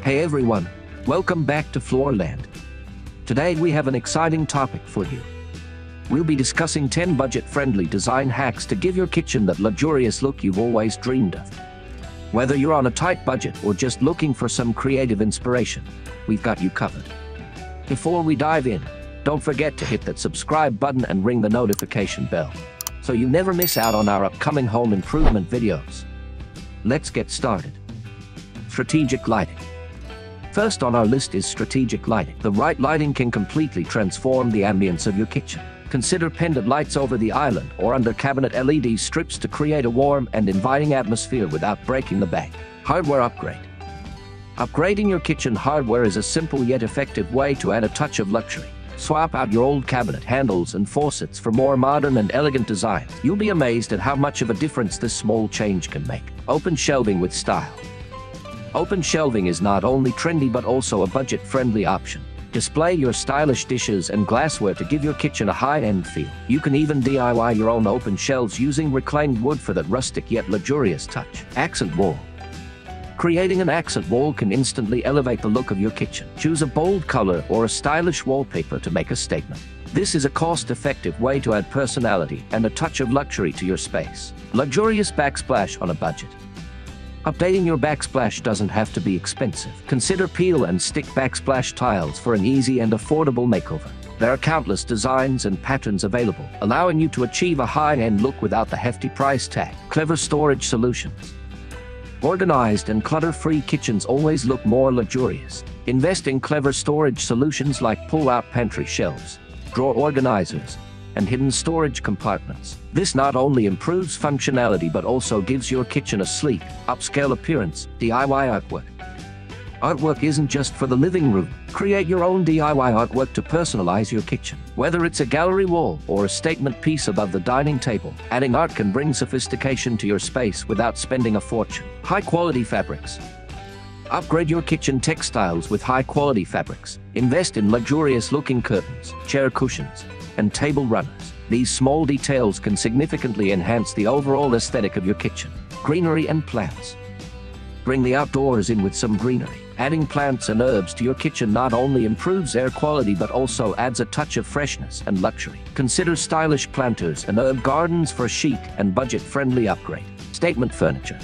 Hey everyone, welcome back to Floorland. Today we have an exciting topic for you. We'll be discussing 10 budget-friendly design hacks to give your kitchen that luxurious look you've always dreamed of. Whether you're on a tight budget or just looking for some creative inspiration, we've got you covered. Before we dive in, don't forget to hit that subscribe button and ring the notification bell, so you never miss out on our upcoming home improvement videos. Let's get started. Strategic lighting. First on our list is strategic lighting. The right lighting can completely transform the ambience of your kitchen. Consider pendant lights over the island or under cabinet LED strips to create a warm and inviting atmosphere without breaking the bank. Hardware upgrade. Upgrading your kitchen hardware is a simple yet effective way to add a touch of luxury. Swap out your old cabinet handles and faucets for more modern and elegant designs. You'll be amazed at how much of a difference this small change can make. Open shelving with style. Open shelving is not only trendy but also a budget-friendly option. Display your stylish dishes and glassware to give your kitchen a high-end feel. You can even DIY your own open shelves using reclaimed wood for that rustic yet luxurious touch. Accent wall. Creating an accent wall can instantly elevate the look of your kitchen. Choose a bold color or a stylish wallpaper to make a statement. This is a cost-effective way to add personality and a touch of luxury to your space. Luxurious backsplash on a budget. Updating your backsplash doesn't have to be expensive. Consider peel and stick backsplash tiles for an easy and affordable makeover. There are countless designs and patterns available, allowing you to achieve a high-end look without the hefty price tag. Clever storage solutions. Organized and clutter-free kitchens always look more luxurious. Invest in clever storage solutions like pull-out pantry shelves, drawer organizers, and hidden storage compartments. This not only improves functionality but also gives your kitchen a sleek, upscale appearance. DIY artwork. Artwork isn't just for the living room. Create your own DIY artwork to personalize your kitchen. Whether it's a gallery wall or a statement piece above the dining table, adding art can bring sophistication to your space without spending a fortune. High-quality fabrics. Upgrade your kitchen textiles with high-quality fabrics. Invest in luxurious-looking curtains, chair cushions, and table runners. These small details can significantly enhance the overall aesthetic of your kitchen. Greenery and plants. Bring the outdoors in with some greenery. Adding plants and herbs to your kitchen not only improves air quality but also adds a touch of freshness and luxury. Consider stylish planters and herb gardens for a chic and budget-friendly upgrade. Statement furniture.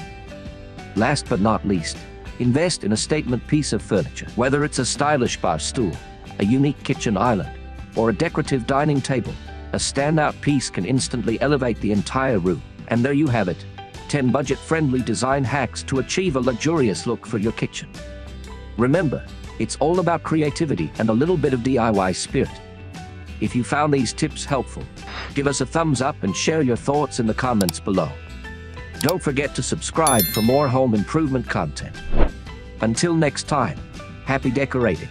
Last but not least, invest in a statement piece of furniture. Whether it's a stylish bar stool, a unique kitchen island, or a decorative dining table, a standout piece can instantly elevate the entire room. And there you have it, 10 budget-friendly design hacks to achieve a luxurious look for your kitchen. Remember, it's all about creativity and a little bit of DIY spirit. If you found these tips helpful, give us a thumbs up and share your thoughts in the comments below. Don't forget to subscribe for more home improvement content. Until next time, happy decorating.